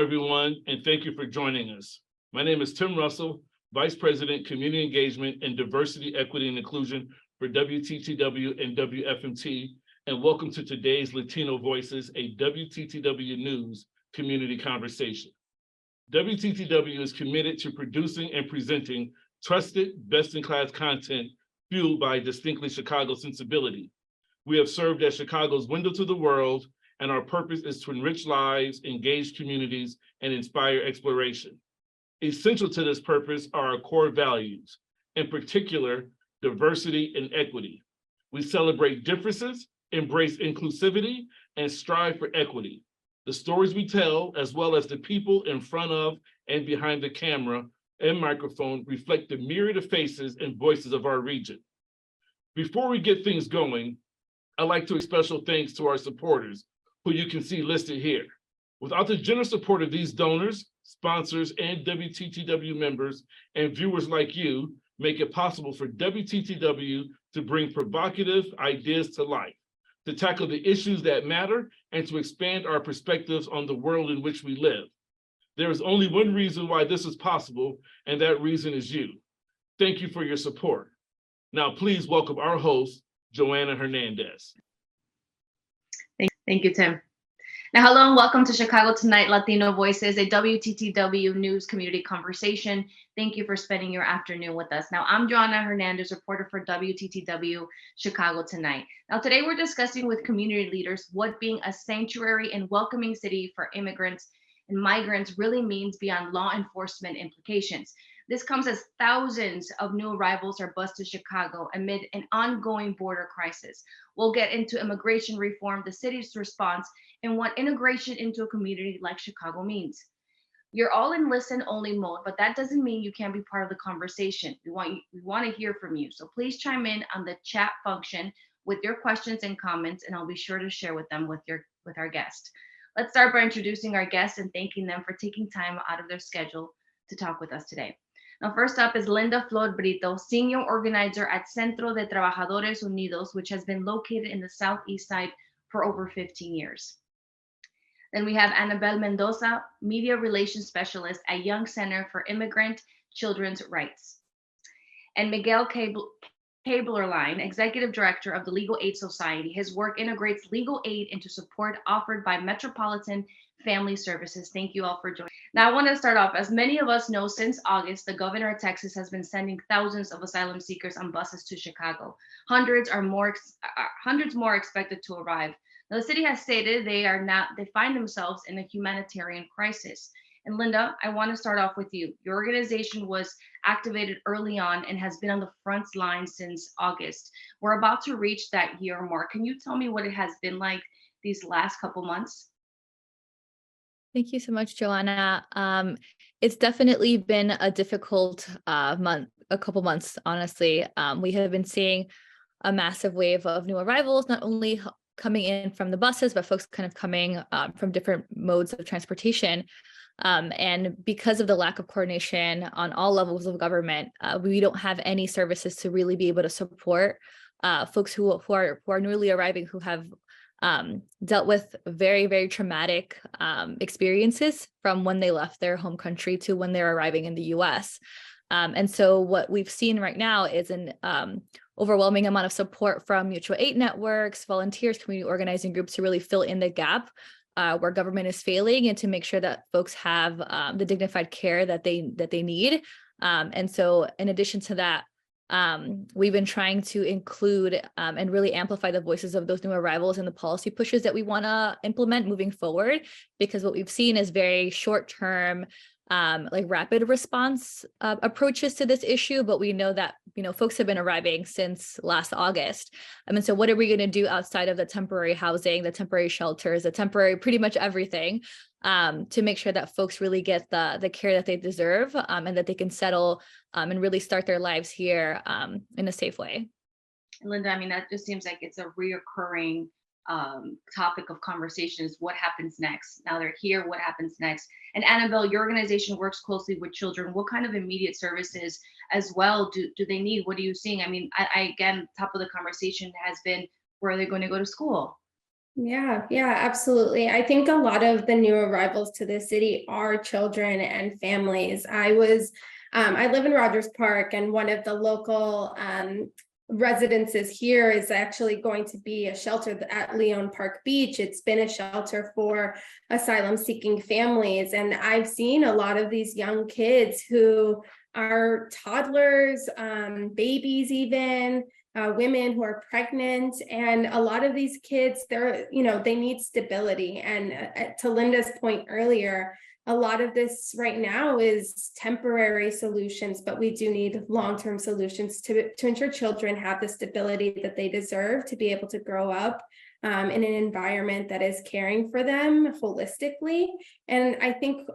everyone, and thank you for joining us. My name is Tim Russell, Vice President, Community Engagement and Diversity, Equity, and Inclusion for WTTW and WFMT, and welcome to today's Latino Voices, a WTTW News Community Conversation. WTTW is committed to producing and presenting trusted, best-in-class content fueled by distinctly Chicago sensibility. We have served as Chicago's window to the world, and our purpose is to enrich lives, engage communities, and inspire exploration. Essential to this purpose are our core values, in particular, diversity and equity. We celebrate differences, embrace inclusivity, and strive for equity. The stories we tell, as well as the people in front of and behind the camera and microphone, reflect the myriad of faces and voices of our region. Before we get things going, I'd like to express special thanks to our supporters, who you can see listed here. Without the generous support of these donors, sponsors, and WTTW members and viewers like you, make it possible for WTTW to bring provocative ideas to life, to tackle the issues that matter, and to expand our perspectives on the world in which we live. There is only one reason why this is possible, and that reason is you. Thank you for your support. Now, please welcome our host, Joanna Hernandez. Thank you, Tim. Now, hello and welcome to Chicago Tonight, Latino Voices, a WTTW News Community Conversation. Thank you for spending your afternoon with us. Now, I'm Joanna Hernandez, reporter for WTTW Chicago Tonight. Now, today we're discussing with community leaders what being a sanctuary and welcoming city for immigrants and migrants really means beyond law enforcement implications. This comes as thousands of new arrivals are bused to Chicago amid an ongoing border crisis. We'll get into immigration reform, the city's response, and what integration into a community like Chicago means. You're all in listen-only mode, but that doesn't mean you can't be part of the conversation. We want to hear from you. So please chime in on the chat function with your questions and comments, and I'll be sure to share with them with our guest. Let's start by introducing our guests and thanking them for taking time out of their schedule to talk with us today. Now, first up is Linda Flor Brito, Senior Organizer at Centro de Trabajadores Unidos, which has been located in the Southeast Side for over 15 years. Then we have Anabel Mendoza, Media Relations Specialist at Young Center for Immigrant Children's Rights. And Miguel Keberlein, Executive Director of the Legal Aid Society. His work integrates legal aid into support offered by Metropolitan Family Services. Thank you all for joining. Now, I want to start off. As many of us know, since August, the governor of Texas has been sending thousands of asylum seekers on buses to Chicago. Hundreds more expected to arrive. Now, the city has stated they find themselves in a humanitarian crisis. And Linda, I want to start off with you. Your organization was activated early on and has been on the front line since August. We're about to reach that year mark. Can you tell me what it has been like these last couple months? Thank you so much, Joanna. It's definitely been a difficult a couple months, honestly. We have been seeing a massive wave of new arrivals, not only coming in from the buses, but folks kind of coming from different modes of transportation. And because of the lack of coordination on all levels of government, we don't have any services to really be able to support folks who are newly arriving, who have dealt with very, very traumatic experiences from when they left their home country to when they're arriving in the US. And so what we've seen right now is an overwhelming amount of support from mutual aid networks, volunteers, community organizing groups to really fill in the gap where government is failing and to make sure that folks have the dignified care that they need. And so in addition to that, we've been trying to include and really amplify the voices of those new arrivals and the policy pushes that we want to implement moving forward, because what we've seen is very short-term, like rapid response approaches to this issue, but we know that folks have been arriving since last August. And so what are we going to do outside of the temporary housing, the temporary shelters, the temporary pretty much everything, to make sure that folks really get the care that they deserve, and that they can settle and really start their lives here in a safe way. Linda, I mean, that just seems like it's a reoccurring topic of conversations. What happens next? Now they're here, what happens next? And Anabel, your organization works closely with children. What kind of immediate services as well do they need? What are you seeing? I mean, I again, top of the conversation has been, where are they going to go to school? Yeah, absolutely. I think a lot of the new arrivals to the city are children and families. I live in Rogers Park, and one of the local residences here is actually going to be a shelter at Leon Park Beach. It's been a shelter for asylum seeking families. And I've seen a lot of these young kids who are toddlers, babies even, women who are pregnant, and a lot of these kids, they need stability. And to Linda's point earlier, a lot of this right now is temporary solutions, but we do need long-term solutions to ensure children have the stability that they deserve to be able to grow up in an environment that is caring for them holistically. And I think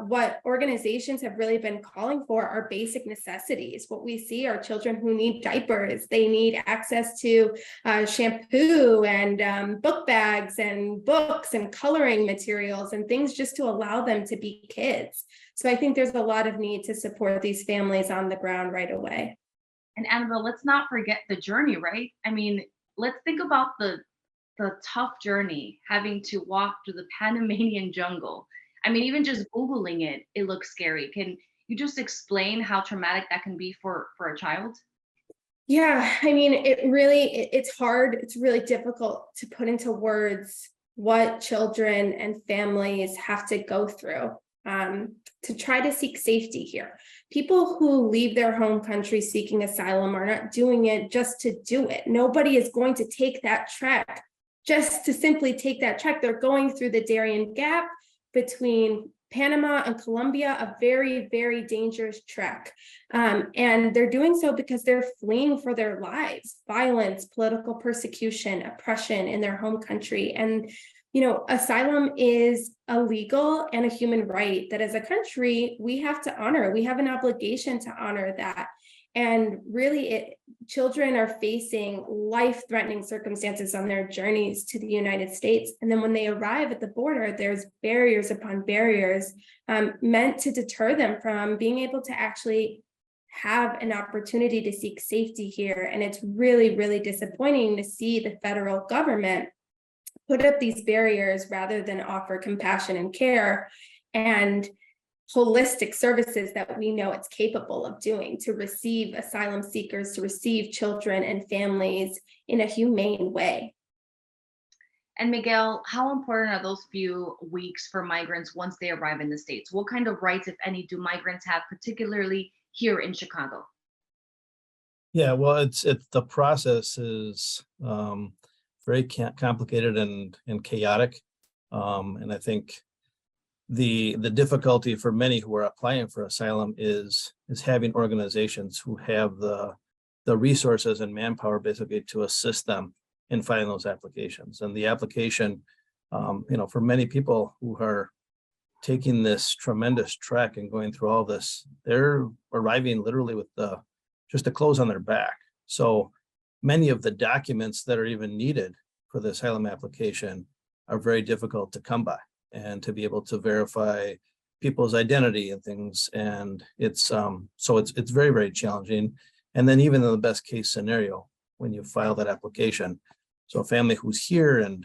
what organizations have really been calling for are basic necessities. What we see are children who need diapers. They need access to shampoo and book bags and books and coloring materials and things just to allow them to be kids. So I think there's a lot of need to support these families on the ground right away. And Annabelle, let's not forget the journey, right? I mean, let's think about the tough journey, having to walk through the Panamanian jungle. I mean, even just Googling it, it looks scary. Can you just explain how traumatic that can be for a child? Yeah, I mean, it's hard. It's really difficult to put into words what children and families have to go through to try to seek safety here. People who leave their home country seeking asylum are not doing it just to do it. Nobody is going to take that trek just to simply take that trek. They're going through the Darien Gap between Panama and Colombia, a very, very dangerous trek. And they're doing so because they're fleeing for their lives, violence, political persecution, oppression in their home country. And, asylum is a legal and a human right that as a country, we have to honor. We have an obligation to honor that. And really, children are facing life-threatening circumstances on their journeys to the United States. And then when they arrive at the border, there's barriers upon barriers meant to deter them from being able to actually have an opportunity to seek safety here. And it's really, really disappointing to see the federal government put up these barriers rather than offer compassion and care and holistic services that we know it's capable of doing to receive asylum seekers, to receive children and families in a humane way. And Miguel, how important are those few weeks for migrants once they arrive in the States? What kind of rights, if any, do migrants have, particularly here in Chicago? Yeah, well, it's the process is very complicated and chaotic, and I think the difficulty for many who are applying for asylum is having organizations who have the resources and manpower basically to assist them in filing those applications. And the application, for many people who are taking this tremendous trek and going through all this, they're arriving literally with just the clothes on their back. So many of the documents that are even needed for the asylum application are very difficult to come by and to be able to verify people's identity and things. And it's very, very challenging. And then even in the best case scenario, when you file that application, so a family who's here and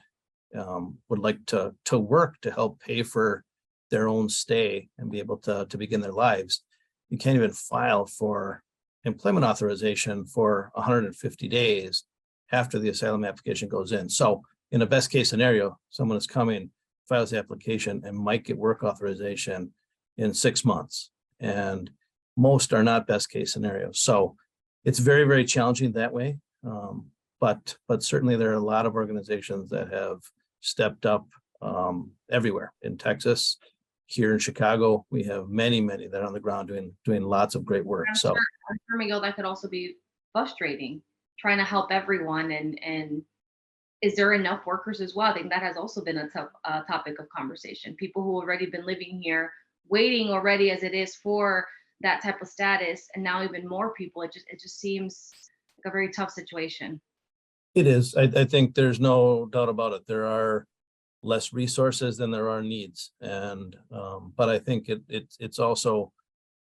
would like to work to help pay for their own stay and be able to begin their lives, you can't even file for employment authorization for 150 days after the asylum application goes in. So in a best case scenario, someone is coming, files the application, and might get work authorization in 6 months. And most are not best case scenarios. So it's very, very challenging that way. But certainly there are a lot of organizations that have stepped up everywhere in Texas. Here in Chicago, we have many that are on the ground doing lots of great work. I'm sure, Miguel, that could also be frustrating, trying to help everyone. And is there enough workers as well? I think that has also been a tough topic of conversation. People who already been living here, waiting already as it is for that type of status, and now even more people. It just seems like a very tough situation. It is. I think there's no doubt about it. There are less resources than there are needs, and but I think it's also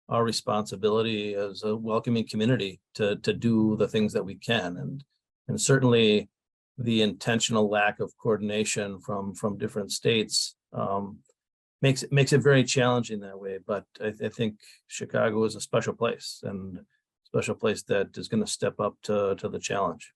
our responsibility as a welcoming community to do the things that we can, and certainly the intentional lack of coordination from different states makes it very challenging that way. But I think Chicago is a special place, and special place that is going to step up to the challenge.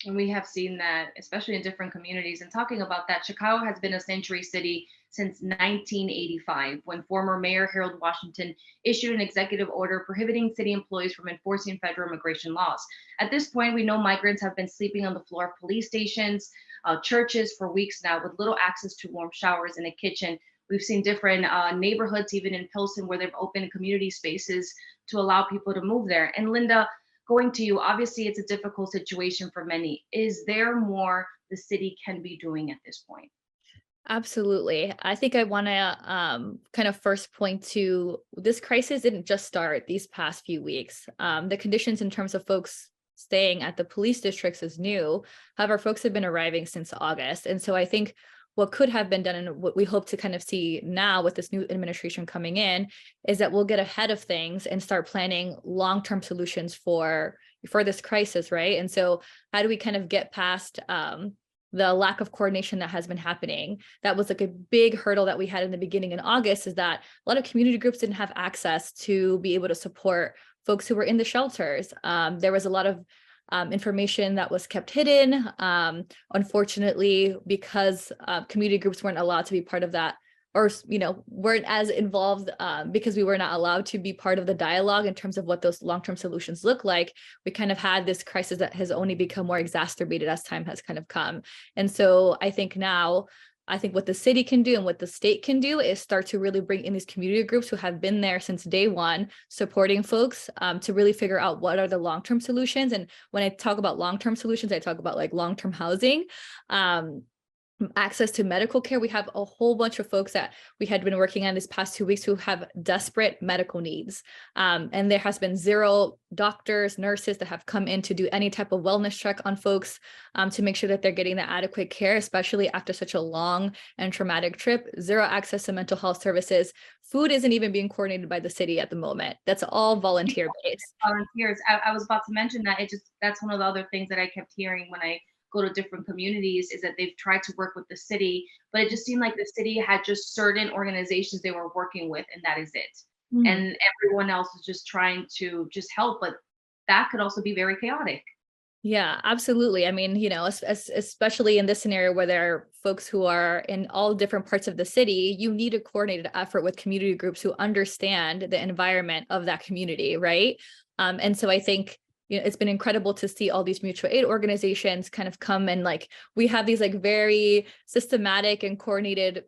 And we have seen that, especially in different communities. And talking about that, Chicago has been a sanctuary city since 1985, when former Mayor Harold Washington issued an executive order prohibiting city employees from enforcing federal immigration laws. At this point, we know migrants have been sleeping on the floor of police stations, churches for weeks now, with little access to warm showers and a kitchen. We've seen different neighborhoods, even in Pilsen, where they've opened community spaces to allow people to move there. And Linda, going to you, obviously it's a difficult situation for many. Is there more the city can be doing at this point? Absolutely. I think I want to kind of first point to this crisis didn't just start these past few weeks. The conditions in terms of folks staying at the police districts is new. However, folks have been arriving since August. And so I think what could have been done and what we hope to kind of see now with this new administration coming in is that we'll get ahead of things and start planning long-term solutions for this crisis, right? And so how do we kind of get past the lack of coordination that has been happening? That was like a big hurdle that we had in the beginning in August, is that a lot of community groups didn't have access to be able to support folks who were in the shelters. There was a lot of information that was kept hidden, unfortunately, because community groups weren't allowed to be part of that, or weren't as involved because we were not allowed to be part of the dialogue in terms of what those long-term solutions look like. We kind of had this crisis that has only become more exacerbated as time has kind of come. And so I think now, what the city can do and what the state can do is start to really bring in these community groups who have been there since day one, supporting folks to really figure out what are the long-term solutions. And when I talk about long-term solutions, I talk about like long-term housing, access to medical care. We have a whole bunch of folks that we had been working on this past 2 weeks who have desperate medical needs. And there has been 0 doctors, nurses that have come in to do any type of wellness check on folks to make sure that they're getting the adequate care, especially after such a long and traumatic trip. 0 access to mental health services. Food isn't even being coordinated by the city at the moment. That's all volunteer based. Volunteers. I was about to mention that. That's one of the other things that I kept hearing when I go to different communities, is that they've tried to work with the city, but it just seemed like the city had just certain organizations they were working with, and that is it. And everyone else is just trying to just help, but that could also be very chaotic. Yeah, absolutely. I mean, especially in this scenario where there are folks who are in all different parts of the city, you need a coordinated effort with community groups who understand the environment of that community, right? And so I think it's been incredible to see all these mutual aid organizations kind of come and we have these very systematic and coordinated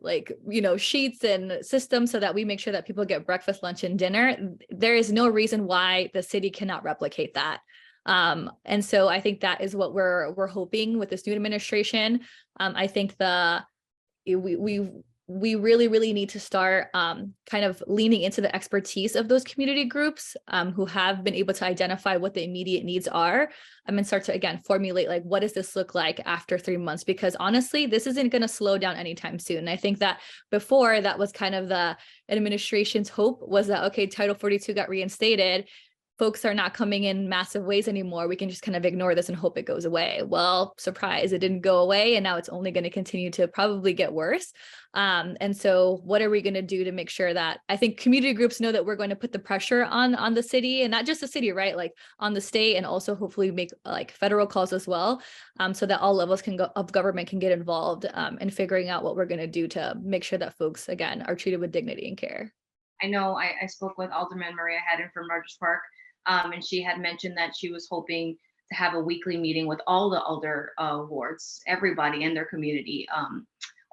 sheets and systems so that we make sure that people get breakfast, lunch, and dinner. There is no reason why the city cannot replicate that. And so I think that is what we're hoping with this new administration. I think we really, really need to start kind of leaning into the expertise of those community groups who have been able to identify what the immediate needs are and start to, again, formulate what does this look like after 3 months? Because honestly, this isn't going to slow down anytime soon. And I think that before, that was kind of the administration's hope, was that, okay, Title 42 got reinstated. Folks are not coming in massive ways anymore. We can just kind of ignore this and hope it goes away. Well, surprise, it didn't go away. And now it's only going to continue to probably get worse. And so what are we going to do to make sure that, I think community groups know that we're going to put the pressure on the city, and not just the city, right? On the state, and also hopefully make federal calls as well, so that all levels of government can get involved in figuring out what we're going to do to make sure that folks, again, are treated with dignity and care. I know I spoke with Alderman Maria Haddon from Rogers Park, and she had mentioned that she was hoping to have a weekly meeting with all the alder wards, everybody in their community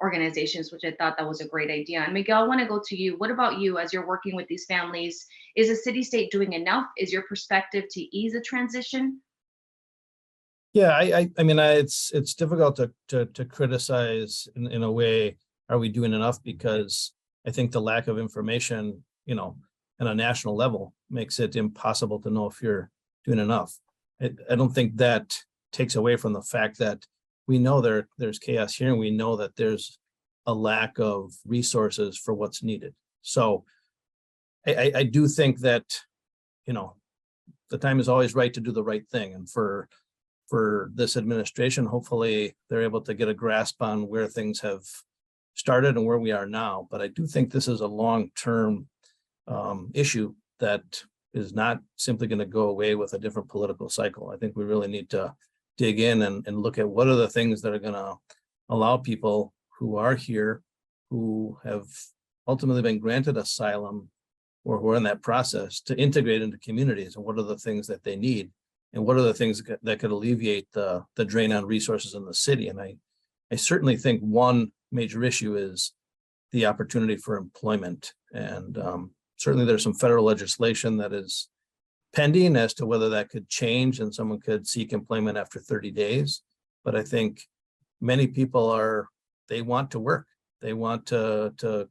organizations, which I thought that was a great idea. And Miguel, I want to go to you. What about you as you're working with these families? Is the city-state doing enough? Is your perspective to ease the transition? Yeah, I mean, it's difficult to criticize in a way, are we doing enough? Because I think the lack of information, on a national level makes it impossible to know if you're doing enough. I don't think that takes away from the fact that we know there's chaos here, and we know that there's a lack of resources for what's needed. So I do think that, the time is always right to do the right thing. And for for this administration. Hopefully they're able to get a grasp on where things have started and where we are now. But I do think this is a long-term issue that is not simply going to go away with a different political cycle. I think we really need to dig in and look at what are the things that are going to allow people who are here, who have ultimately been granted asylum or who are in that process, to integrate into communities, and what are the things that they need, and what are the things that could alleviate the drain on resources in the city. And I certainly think one major issue is the opportunity for employment. And certainly there's some federal legislation that is pending as to whether that could change and someone could seek employment after 30 days. But I think many people they want to work. They want to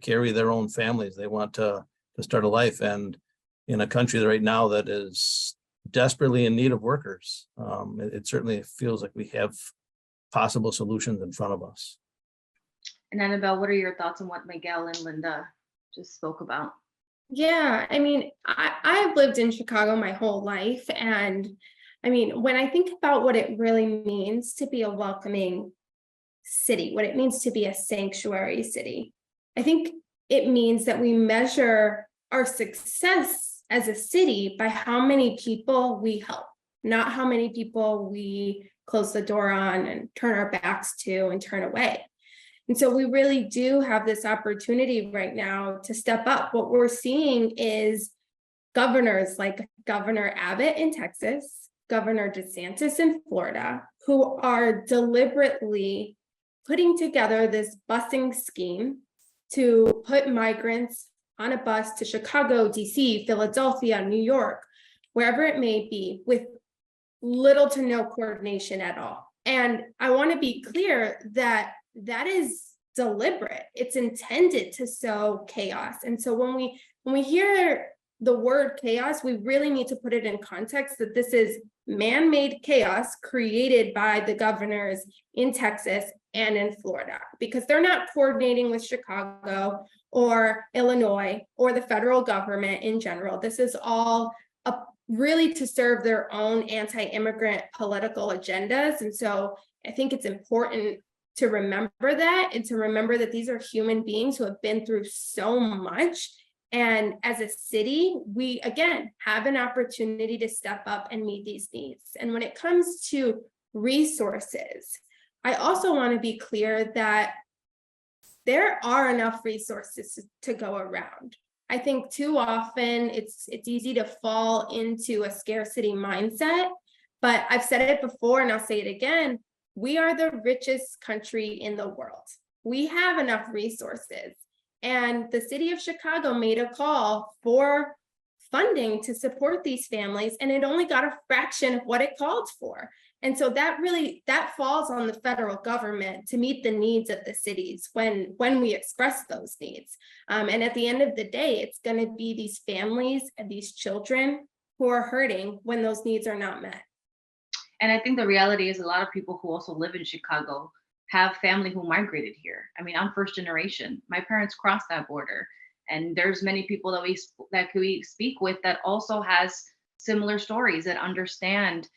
carry their own families. They want to start a life. And in a country right now that is desperately in need of workers, it certainly feels like we have possible solutions in front of us. And Anabel, what are your thoughts on what Miguel and Linda just spoke about? Yeah, I mean, I've lived in Chicago my whole life. And I mean, when I think about what it really means to be a welcoming city, what it means to be a sanctuary city, I think it means that we measure our success as a city by how many people we help, not how many people we close the door on and turn our backs to and turn away. And so we really do have this opportunity right now to step up. What we're seeing is governors like Governor Abbott in Texas, Governor DeSantis in Florida, who are deliberately putting together this busing scheme to put migrants on a bus to Chicago, DC, Philadelphia, New York, wherever it may be, with little to no coordination at all. And I want to be clear that that is deliberate. It's intended to sow chaos. And so when we hear the word chaos, we really need to put it in context that this is man-made chaos created by the governors in Texas and in Florida, because they're not coordinating with Chicago or Illinois or the federal government in general. This is all really to serve their own anti-immigrant political agendas. And so I think it's important to remember that, and to remember that these are human beings who have been through so much. And as a city, we, again, have an opportunity to step up and meet these needs. And when it comes to resources, I also want to be clear that there are enough resources to go around. I think too often it's easy to fall into a scarcity mindset, but I've said it before and I'll say it again. We are the richest country in the world. We have enough resources. And the city of Chicago made a call for funding to support these families, and it only got a fraction of what it called for. And so that falls on the federal government to meet the needs of the cities when we express those needs. And at the end of the day, it's going to be these families and these children who are hurting when those needs are not met. And I think the reality is a lot of people who also live in Chicago have family who migrated here. I mean, I'm first generation. My parents crossed that border, and there's many people that we speak with that also has similar stories, that understand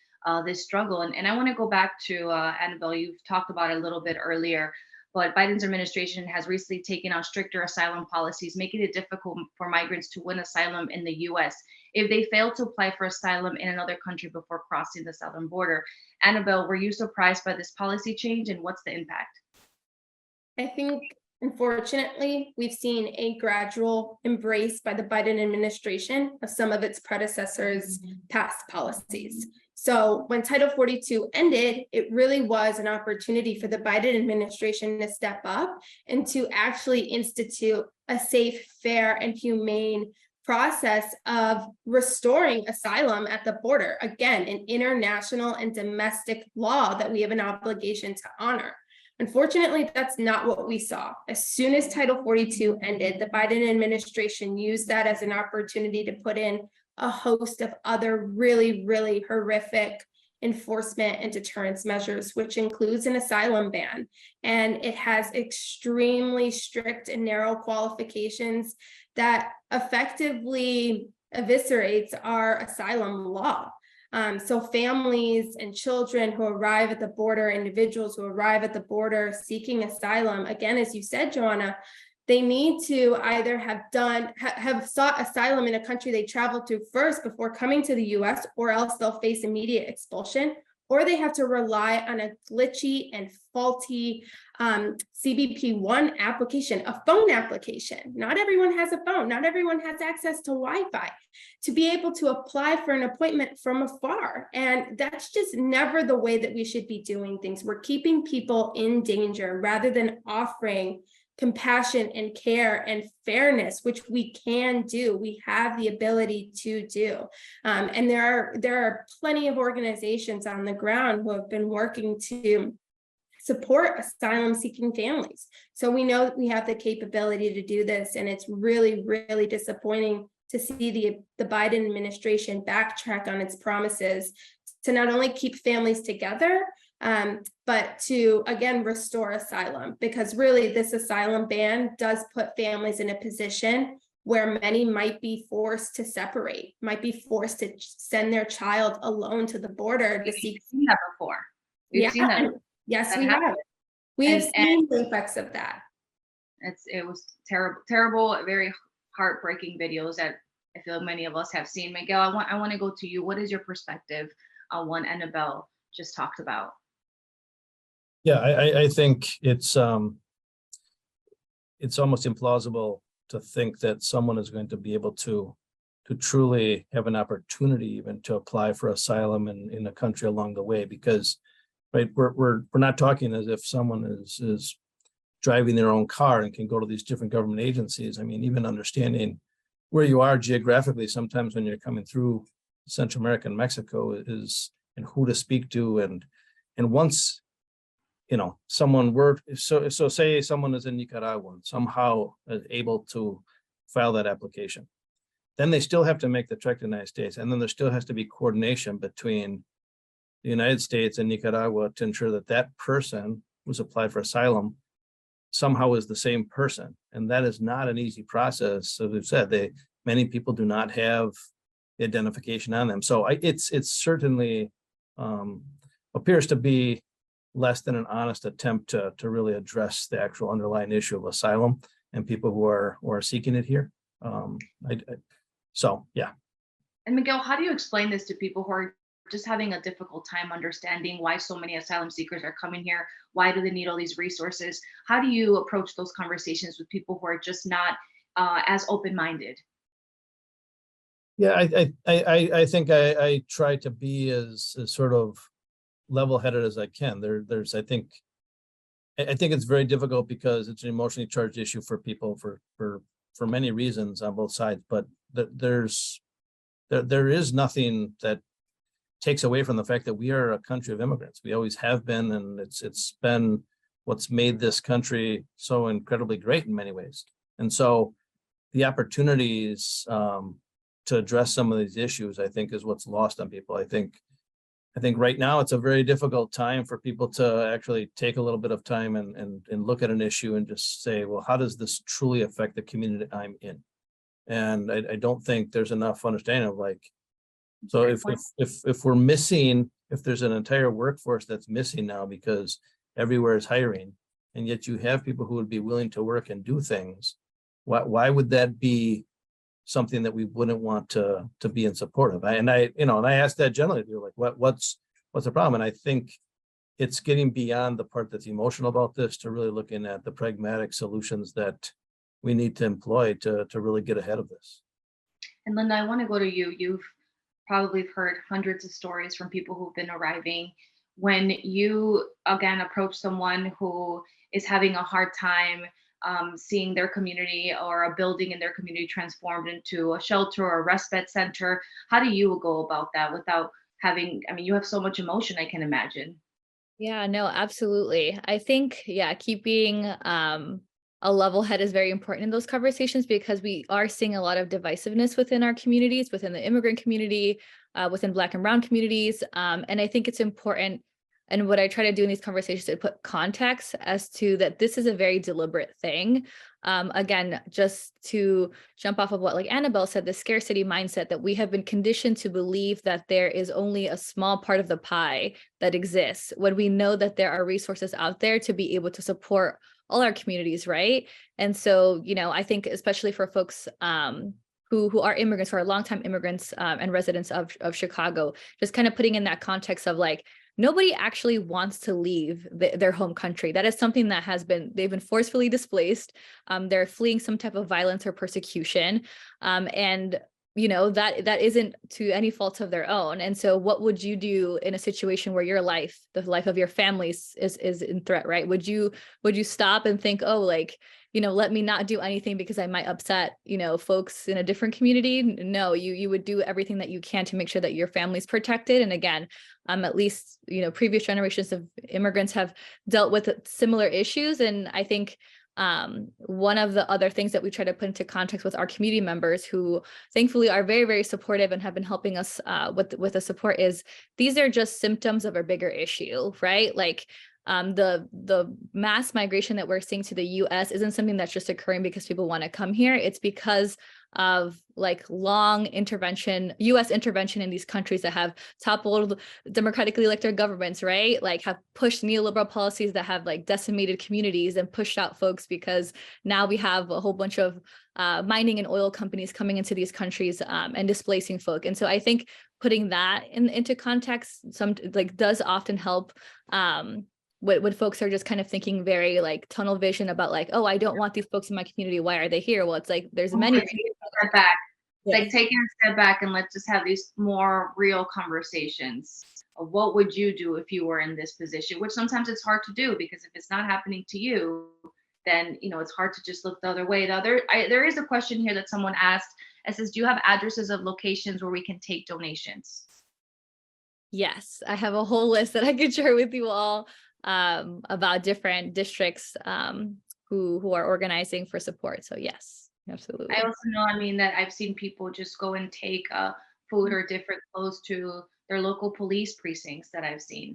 this struggle. And I want to go back to Anabel. You've talked about it a little bit earlier, but Biden's administration has recently taken on stricter asylum policies, making it difficult for migrants to win asylum in the U.S. if they fail to apply for asylum in another country before crossing the southern border. Anabel, were you surprised by this policy change, and what's the impact? I think, unfortunately, we've seen a gradual embrace by the Biden administration of some of its predecessors' past policies. So when Title 42 ended, it really was an opportunity for the Biden administration to step up and to actually institute a safe, fair, and humane process of restoring asylum at the border. Again, an international and domestic law that we have an obligation to honor. Unfortunately, that's not what we saw. As soon as Title 42 ended, the Biden administration used that as an opportunity to put in a host of other really, really horrific enforcement and deterrence measures, which includes an asylum ban. And it has extremely strict and narrow qualifications that effectively eviscerates our asylum law. So families and children who arrive at the border, individuals who arrive at the border seeking asylum, again, as you said, Joanna, they need to either have sought asylum in a country they traveled to first before coming to the US, or else they'll face immediate expulsion, or they have to rely on a glitchy and faulty CBP-1 application, a phone application. Not everyone has a phone. Not everyone has access to Wi-Fi to be able to apply for an appointment from afar. And that's just never the way that we should be doing things. We're keeping people in danger rather than offering compassion and care and fairness, which we can do. We have the ability to do. And there are plenty of organizations on the ground who have been working to support asylum seeking families. So we know that we have the capability to do this. And it's really, really disappointing to see the Biden administration backtrack on its promises to not only keep families together, but to, again, restore asylum, because really this asylum ban does put families in a position where many might be forced to separate, might be forced to send their child alone to the border to seek. We've seen that before. We've seen that. Yes, that we happen. have. We have seen the effects of that. It was terrible, very heartbreaking videos that I feel many of us have seen. Miguel, I want to go to you. What is your perspective on what Anabel just talked about? Yeah, I think it's almost implausible to think that someone is going to be able to truly have an opportunity even to apply for asylum in a country along the way, because right, we're not talking as if someone is driving their own car and can go to these different government agencies. I mean, even understanding where you are geographically, sometimes when you're coming through Central America and Mexico is, and who to speak to, and once someone were so say someone is in Nicaragua and somehow is able to file that application, then they still have to make the trek to the United States, and then there still has to be coordination between the United States and Nicaragua to ensure that that person who's applied for asylum somehow is the same person, and that is not an easy process. As we've said, many people do not have the identification on them, so it's certainly appears to be less than an honest attempt to really address the actual underlying issue of asylum and people who are seeking it here. So yeah. And Miguel, how do you explain this to people who are just having a difficult time understanding why so many asylum seekers are coming here? Why do they need all these resources? How do you approach those conversations with people who are just not as open-minded? Yeah, I think I try to be as sort of level-headed as I can. I think it's very difficult because it's an emotionally charged issue for people for many reasons on both sides, but there is nothing that takes away from the fact that we are a country of immigrants. We always have been, and it's been what's made this country so incredibly great in many ways. And so the opportunities to address some of these issues, I think, is what's lost on people. I think right now it's a very difficult time for people to actually take a little bit of time and look at an issue and just say, well, how does this truly affect the community I'm in? And I don't think there's enough understanding of so if we're missing, if there's an entire workforce that's missing now because everywhere is hiring, and yet you have people who would be willing to work and do things, why would that be something that we wouldn't want to be in support of? And I ask that generally, what's the problem? And I think it's getting beyond the part that's emotional about this to really looking at the pragmatic solutions that we need to employ to really get ahead of this. And Linda, I want to go to you. You've probably heard hundreds of stories from people who've been arriving. When you, again, approach someone who is having a hard time seeing their community or a building in their community transformed into a shelter or a respite center, how do you go about that without having, you have so much emotion, I can imagine. Yeah, no, absolutely. I think, keeping a level head is very important in those conversations, because we are seeing a lot of divisiveness within our communities, within the immigrant community, within Black and Brown communities. And I think it's important And what I try to do in these conversations is put context as to that this is a very deliberate thing. Again, just to jump off of what like Anabel said, the scarcity mindset that we have been conditioned to believe that there is only a small part of the pie that exists when we know that there are resources out there to be able to support all our communities, right? And so, you know, I think especially for folks who are immigrants, who are longtime immigrants and residents of Chicago, just kind of putting in that context of like, nobody actually wants to leave their home country. That is something that they've been forcefully displaced. They're fleeing some type of violence or persecution. And you know, that isn't to any fault of their own. And so what would you do in a situation where your life, the life of your family is in threat, right? Would you stop and think, oh, like, you know, let me not do anything because I might upset, you know, folks in a different community? No, you would do everything that you can to make sure that your family's protected. And again, at least, you know, previous generations of immigrants have dealt with similar issues. And I think one of the other things that we try to put into context with our community members, who thankfully are very, very supportive and have been helping us with the support, is these are just symptoms of a bigger issue, right? Like the mass migration that we're seeing to the US isn't something that's just occurring because people want to come here. It's because of like long intervention, US intervention in these countries that have toppled democratically elected governments, right? Like have pushed neoliberal policies that have like decimated communities and pushed out folks, because now we have a whole bunch of mining and oil companies coming into these countries and displacing folk. And so I think putting that into context does often help when folks are just kind of thinking very like tunnel vision about like, oh, I don't want these folks in my community. Why are they here? Well, it's like there's many. Step back. Yes. Like taking a step back and let's just have these more real conversations of what would you do if you were in this position, which sometimes it's hard to do because if it's not happening to you, then you know it's hard to just look the other way. There is a question here that someone asked. It says, do you have addresses of locations where we can take donations? Yes, I have a whole list that I could share with you all about different districts who are organizing for support. So yes, absolutely. I also know, I mean, that I've seen people just go and take food or different clothes to their local police precincts that I've seen.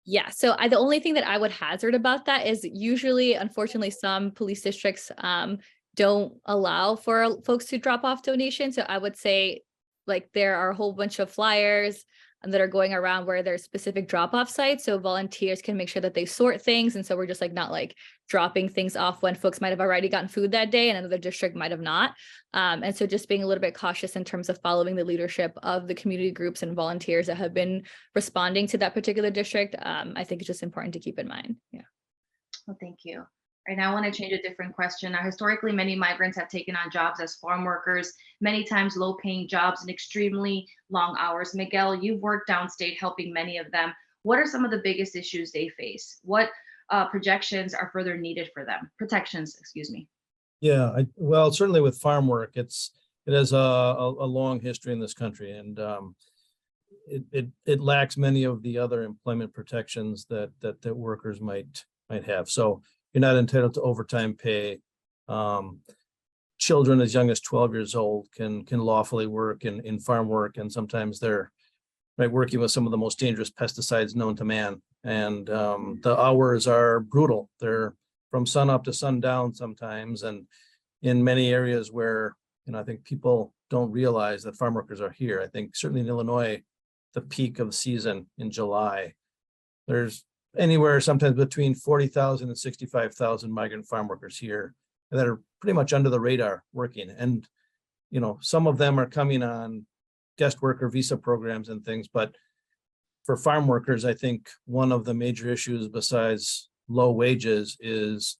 Yeah, so the only thing that I would hazard about that is usually, unfortunately, some police districts don't allow for folks to drop off donations. So I would say like there are a whole bunch of flyers that are going around where there's specific drop-off sites, so volunteers can make sure that they sort things. And so we're just like not like dropping things off when folks might have already gotten food that day and another district might have not. And so just being a little bit cautious in terms of following the leadership of the community groups and volunteers that have been responding to that particular district, I think it's just important to keep in mind. Yeah. Well, thank you. Right now, I want to change a different question. Now, historically, many migrants have taken on jobs as farm workers, many times low-paying jobs and extremely long hours. Miguel, you've worked downstate helping many of them. What are some of the biggest issues they face? What projections are further needed for them? Protections, excuse me. Yeah, well, certainly with farm work, it has a long history in this country, and it lacks many of the other employment protections that workers might have. So you're not entitled to overtime pay. Children as young as 12 years old can lawfully work in farm work, and sometimes they're working with some of the most dangerous pesticides known to man. And the hours are brutal. They're from sun up to sundown sometimes, and in many areas where I think people don't realize that farm workers are here. I think certainly in Illinois, the peak of season in July, there's anywhere sometimes between 40,000 and 65,000 migrant farm workers here that are pretty much under the radar working. And, some of them are coming on guest worker visa programs and things, but for farm workers, I think one of the major issues besides low wages is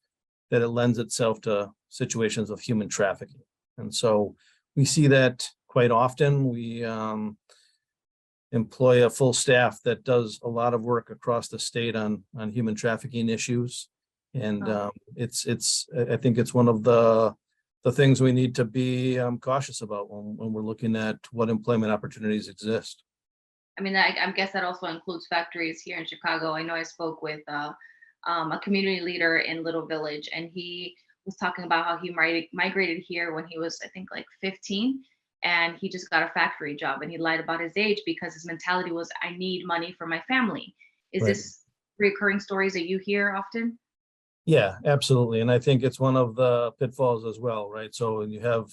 that it lends itself to situations of human trafficking. And so we see that quite often. We employ a full staff that does a lot of work across the state on human trafficking issues. And I think it's one of the things we need to be cautious about when we're looking at what employment opportunities exist. I mean, I guess that also includes factories here in Chicago. I know I spoke with a community leader in Little Village, and he was talking about how he migrated here when he was, I think, like 15. And he just got a factory job, and he lied about his age because his mentality was, I need money for my family. Is Right. this recurring stories that you hear often? Yeah, absolutely. And I think it's one of the pitfalls as well, right? So you have,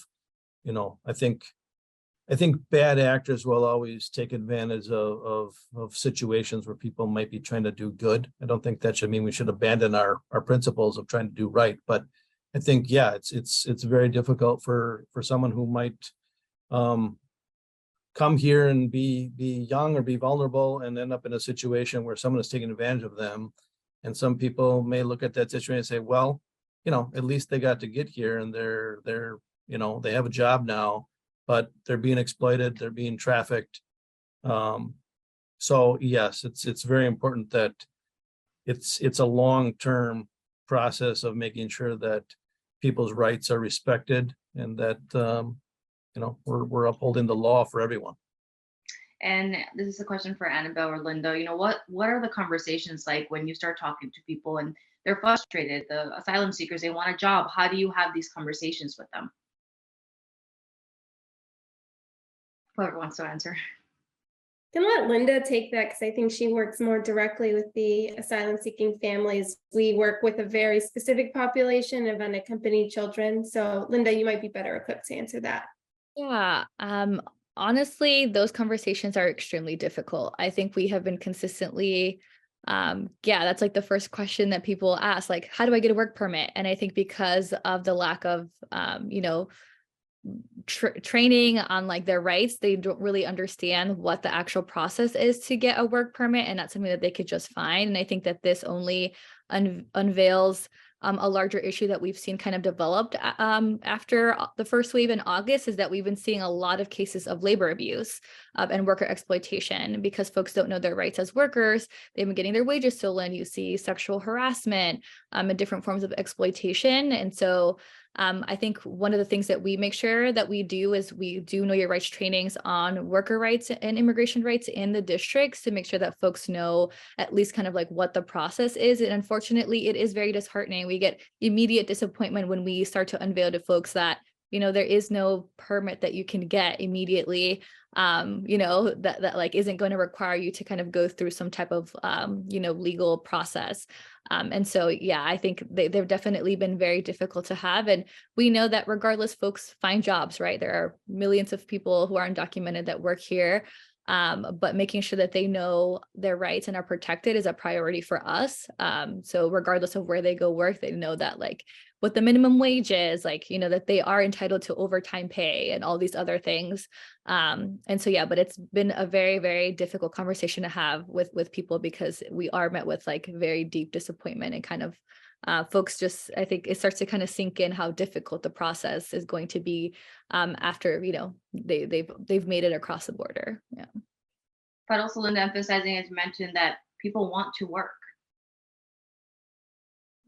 I think bad actors will always take advantage of situations where people might be trying to do good. I don't think that should mean we should abandon our principles of trying to do right. But I think, yeah, it's very difficult for someone who might come here and be young or be vulnerable and end up in a situation where someone is taking advantage of them. And some people may look at that situation and say, well, at least they got to get here and they're they have a job now, but they're being exploited, they're being trafficked. So yes, it's very important that it's a long-term process of making sure that people's rights are respected and that we're upholding the law for everyone. And this is a question for Anabel or Linda. What are the conversations like when you start talking to people and they're frustrated, the asylum seekers, they want a job? How do you have these conversations with them? Whoever wants to answer. Can let Linda take that because I think she works more directly with the asylum seeking families. We work with a very specific population of unaccompanied children. So Linda, you might be better equipped to answer that. Yeah. Honestly, those conversations are extremely difficult. I think we have been consistently, that's like the first question that people ask, like, how do I get a work permit? And I think because of the lack of, training on like their rights, they don't really understand what the actual process is to get a work permit, and that's something that they could just find. And I think that this only unveils a larger issue that we've seen kind of developed after the first wave in August, is that we've been seeing a lot of cases of labor abuse and worker exploitation because folks don't know their rights as workers. They've been getting their wages stolen. You see sexual harassment and different forms of exploitation. And so I think one of the things that we make sure that we do is we do know your rights trainings on worker rights and immigration rights in the districts to make sure that folks know at least kind of like what the process is. And unfortunately, it is very disheartening. We get immediate disappointment when we start to unveil to folks that, there is no permit that you can get immediately, that like isn't going to require you to kind of go through some type of, legal process. And so, yeah, I think they've definitely been very difficult to have. And we know that regardless, folks find jobs, right? There are millions of people who are undocumented that work here. But making sure that they know their rights and are protected is a priority for us. So regardless of where they go work, they know that like what the minimum wage is, like, that they are entitled to overtime pay and all these other things. And so, yeah, but it's been a very, very difficult conversation to have with people because we are met with like very deep disappointment and kind of folks just, I think it starts to kind of sink in how difficult the process is going to be after, they've made it across the border. Yeah. But also, Linda, emphasizing, as you mentioned, that people want to work.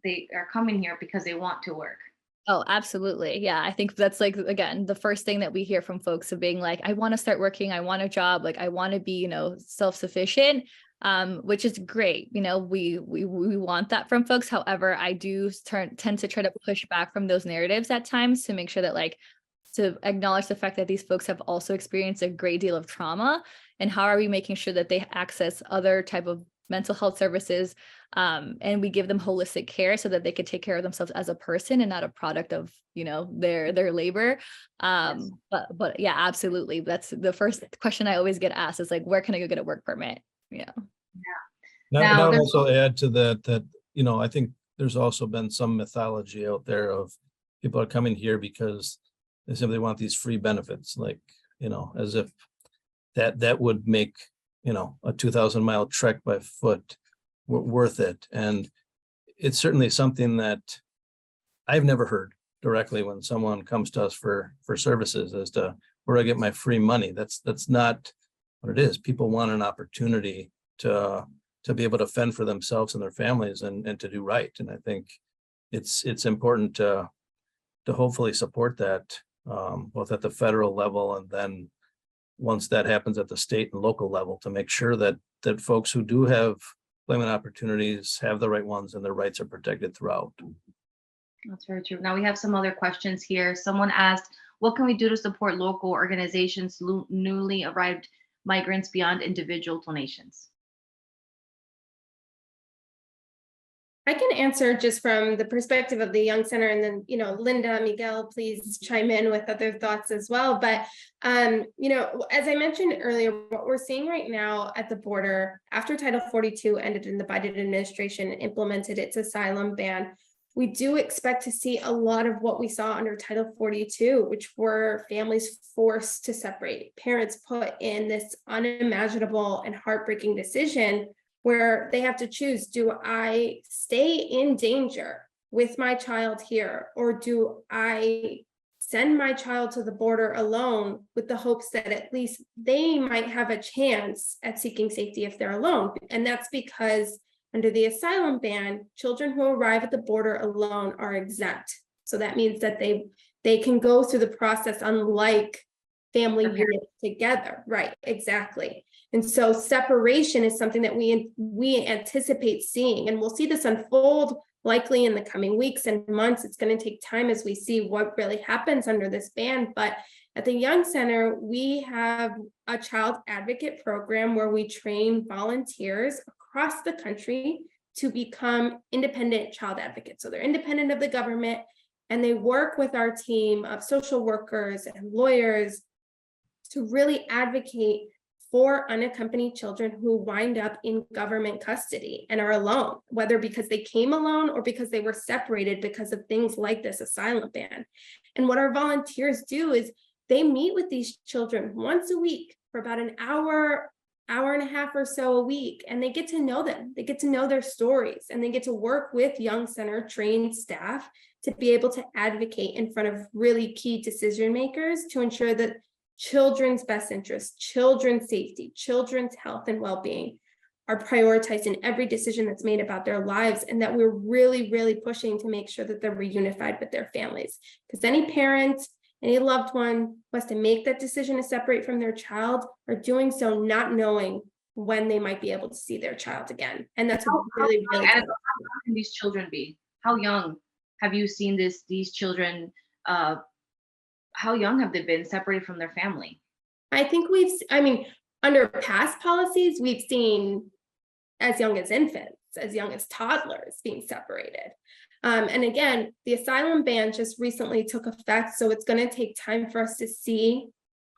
They are coming here because they want to work. Oh, absolutely. Yeah. I think that's like, again, the first thing that we hear from folks of being like, I want to start working. I want a job. Like, I want to be, self-sufficient, which is great. We want that from folks. However, I do tend to try to push back from those narratives at times to make sure that like, to acknowledge the fact that these folks have also experienced a great deal of trauma, and how are we making sure that they access other type of mental health services, and we give them holistic care so that they could take care of themselves as a person and not a product of their labor. Yes. But yeah, absolutely, that's the first question I always get asked is like, where can I go get a work permit? Yeah. Now, I would also add to that I think there's also been some mythology out there of people are coming here because they simply want these free benefits, like as if that would make a 2,000-mile trek by foot worth it. And it's certainly something that I've never heard directly when someone comes to us for services as to where I get my free money. That's not what it is. People want an opportunity to be able to fend for themselves and their families and to do right. And I think it's important to hopefully support that both at the federal level and then once that happens at the state and local level, to make sure that folks who do have employment opportunities have the right ones and their rights are protected throughout. That's very true. Now we have some other questions here. Someone asked, what can we do to support local organizations, newly arrived migrants beyond individual donations? I can answer just from the perspective of the Young Center, and then, Linda, Miguel, please chime in with other thoughts as well. But, as I mentioned earlier, what we're seeing right now at the border, after Title 42 ended and the Biden administration implemented its asylum ban, we do expect to see a lot of what we saw under Title 42, which were families forced to separate. Parents put in this unimaginable and heartbreaking decision where they have to choose, do I stay in danger with my child here, or do I send my child to the border alone with the hopes that at least they might have a chance at seeking safety if they're alone? And that's because under the asylum ban, children who arrive at the border alone are exempt. So that means that they can go through the process unlike family units together. Right, exactly. And so separation is something that we anticipate seeing, and we'll see this unfold likely in the coming weeks and months. It's going to take time as we see what really happens under this ban. But at the Young Center, we have a child advocate program where we train volunteers across the country to become independent child advocates. So they're independent of the government, and they work with our team of social workers and lawyers to really advocate for unaccompanied children who wind up in government custody and are alone, whether because they came alone or because they were separated because of things like this asylum ban. And what our volunteers do is they meet with these children once a week for about an hour and a half or so a week, and they get to know them. They get to know their stories, and they get to work with Young Center trained staff to be able to advocate in front of really key decision makers to ensure that children's best interests, children's safety, children's health and well-being are prioritized in every decision that's made about their lives, and that we're really, really pushing to make sure that they're reunified with their families. Because any parent, any loved one who has to make that decision to separate from their child are doing so not knowing when they might be able to see their child again. And that's really, really how young can these children be? How young have you seen these children? How young have they been separated from their family? I think under past policies, we've seen as young as infants, as young as toddlers being separated. And again, the asylum ban just recently took effect, so it's going to take time for us to see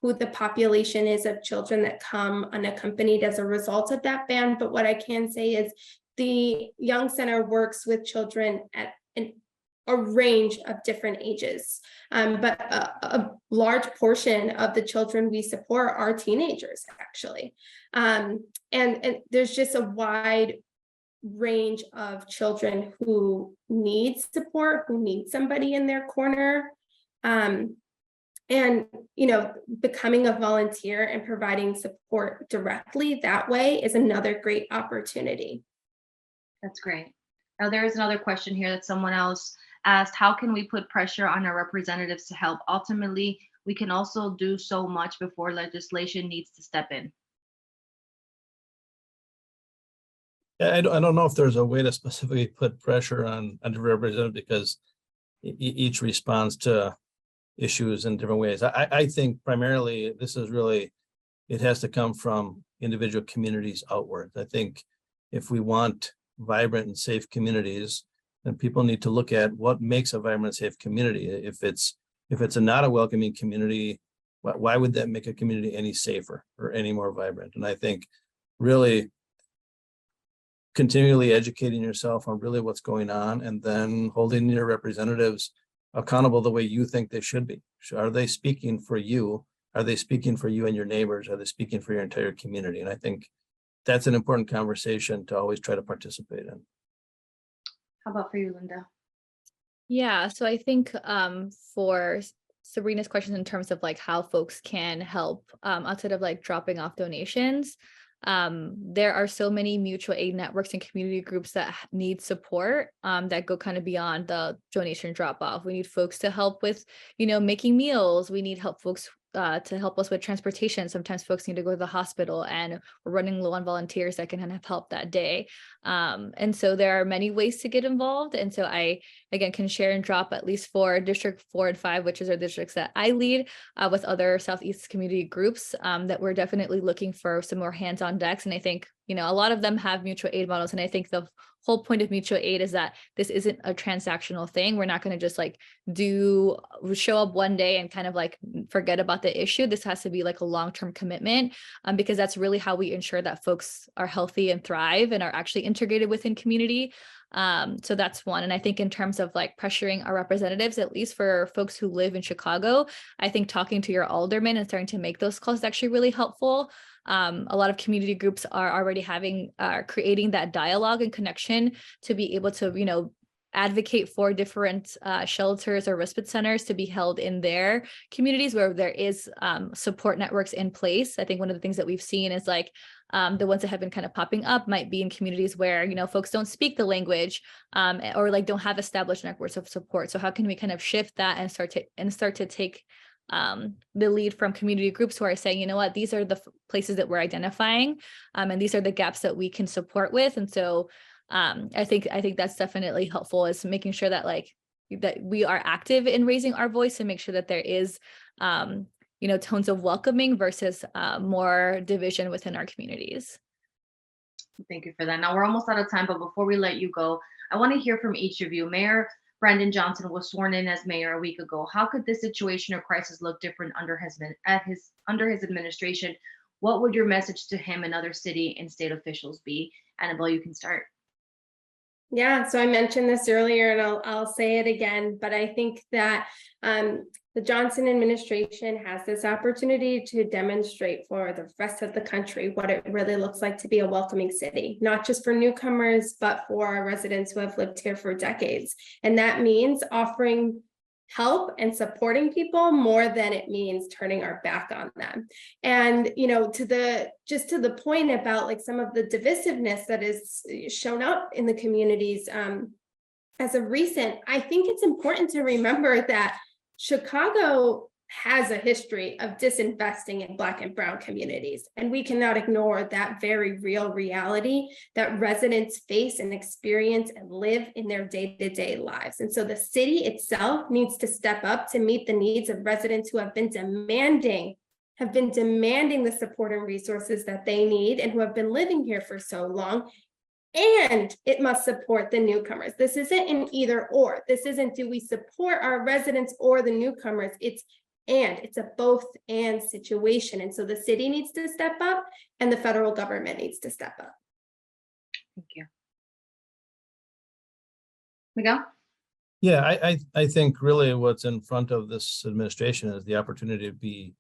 who the population is of children that come unaccompanied as a result of that ban. But what I can say is the Young Center works with children at a range of different ages, but a large portion of the children we support are teenagers, actually. And there's just a wide range of children who need support, who need somebody in their corner. And, becoming a volunteer and providing support directly that way is another great opportunity. That's great. Now, there is another question here that someone else asked: how can we put pressure on our representatives to help? Ultimately, we can also do so much before legislation needs to step in. I don't know if there's a way to specifically put pressure on the representative, because each responds to issues in different ways. I think primarily this is really, it has to come from individual communities outwards. I think if we want vibrant and safe communities, then people need to look at what makes a vibrant, safe community. If it's not a welcoming community, why would that make a community any safer or any more vibrant? And I think really continually educating yourself on really what's going on, and then holding your representatives accountable the way you think they should be. Are they speaking for you? Are they speaking for you and your neighbors? Are they speaking for your entire community? And I think that's an important conversation to always try to participate in. How about for you, Linda? Yeah, so I think for Sabrina's question in terms of like how folks can help outside of like dropping off donations, there are so many mutual aid networks and community groups that need support that go kind of beyond the donation drop off. We need folks to help with, making meals. We need folks to help us with transportation. Sometimes folks need to go to the hospital, and we're running low on volunteers that can kind of help that day. And so there are many ways to get involved. And so I, again, can share and drop at least for District 4 and 5, which is our districts that I lead with other Southeast community groups that we're definitely looking for some more hands-on decks. And I think, a lot of them have mutual aid models. And I think the whole point of mutual aid is that this isn't a transactional thing. We're not going to just like show up one day and kind of like forget about the issue. This has to be like a long-term commitment, because that's really how we ensure that folks are healthy and thrive and are actually integrated within community. So that's one. And I think in terms of like pressuring our representatives, at least for folks who live in Chicago, I think talking to your alderman and starting to make those calls is actually really helpful. A lot of community groups are already creating that dialogue and connection to be able to, advocate for different shelters or respite centers to be held in their communities where there is support networks in place. I think one of the things that we've seen is like the ones that have been kind of popping up might be in communities where, folks don't speak the language or like don't have established networks of support. So how can we kind of shift that and start to take the lead from community groups who are saying, you know what, these are the places that we're identifying, and these are the gaps that we can support with. And so I think that's definitely helpful, is making sure that that we are active in raising our voice and make sure that there is, tones of welcoming versus more division within our communities. Thank you for that. Now we're almost out of time, but before we let you go, I want to hear from each of you. Mayor Brandon Johnson was sworn in as mayor a week ago. How could this situation or crisis look different under his administration? What would your message to him and other city and state officials be? Anabel, you can start. Yeah, so I mentioned this earlier and I'll say it again, but I think that the Johnson administration has this opportunity to demonstrate for the rest of the country what it really looks like to be a welcoming city, not just for newcomers, but for our residents who have lived here for decades. And that means offering help and supporting people more than it means turning our back on them. And, to the point about like some of the divisiveness that is shown up in the communities as of recent, I think it's important to remember that Chicago has a history of disinvesting in Black and Brown communities. And we cannot ignore that very real reality that residents face and experience and live in their day-to-day lives. And so the city itself needs to step up to meet the needs of residents who have been demanding the support and resources that they need and who have been living here for so long. And it must support the newcomers. This isn't an either or. This isn't do we support our residents or the newcomers. It's a both and situation. And so the city needs to step up and the federal government needs to step up. Thank you. Miguel? Yeah, I think really what's in front of this administration is the opportunity to be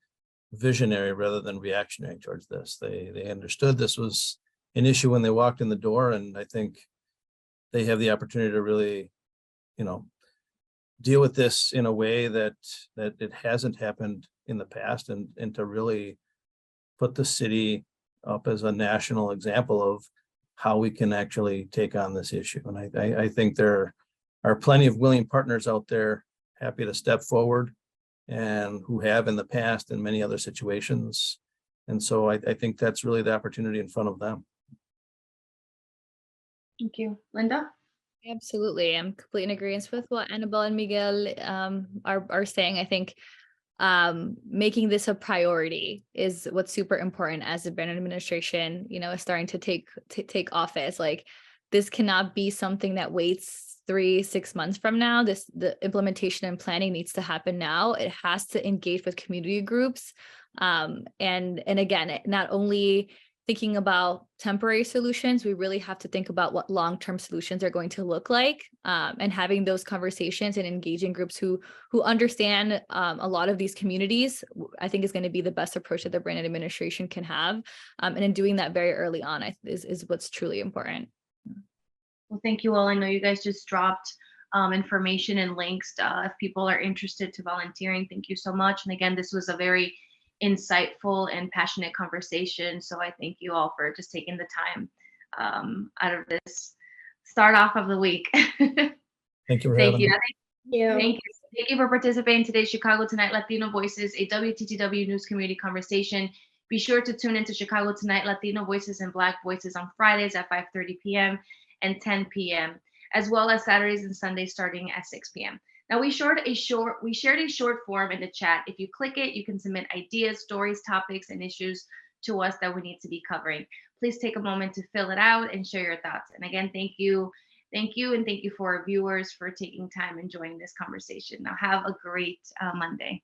visionary rather than reactionary towards this. They understood this was an issue when they walked in the door, and I think they have the opportunity to really, deal with this in a way that it hasn't happened in the past, and to really put the city up as a national example of how we can actually take on this issue. And I think there are plenty of willing partners out there happy to step forward and who have in the past in many other situations. And so I think that's really the opportunity in front of them. Thank you. Linda? Absolutely. I'm completely in agreement with what Anabel and Miguel are saying. I think making this a priority is what's super important as the Brandon administration, is starting to take office. Like, this cannot be something that waits 3-6 months from now. The implementation and planning needs to happen now. It has to engage with community groups. And again, not only thinking about temporary solutions, we really have to think about what long-term solutions are going to look like, and having those conversations and engaging groups who understand a lot of these communities, I think is going to be the best approach that the Brandon administration can have. And in doing that very early on is what's truly important. Well, thank you all. I know you guys just dropped information and links if people are interested to volunteering. Thank you so much. And again, this was a very insightful and passionate conversation. So I thank you all for just taking the time out of this start off of the week. Thank you for Thank having you. me. Thank you for participating in today's Chicago Tonight Latino Voices, a WTTW News Community Conversation. Be sure to tune into Chicago Tonight Latino Voices and Black Voices on Fridays at 5:30 p.m. and 10 p.m., as well as Saturdays and Sundays starting at 6 p.m. Now, we shared a short form in the chat. If you click it, you can submit ideas, stories, topics, and issues to us that we need to be covering. Please take a moment to fill it out and share your thoughts. And again, thank you. Thank you. And thank you for our viewers for taking time and joining this conversation. Now have a great Monday.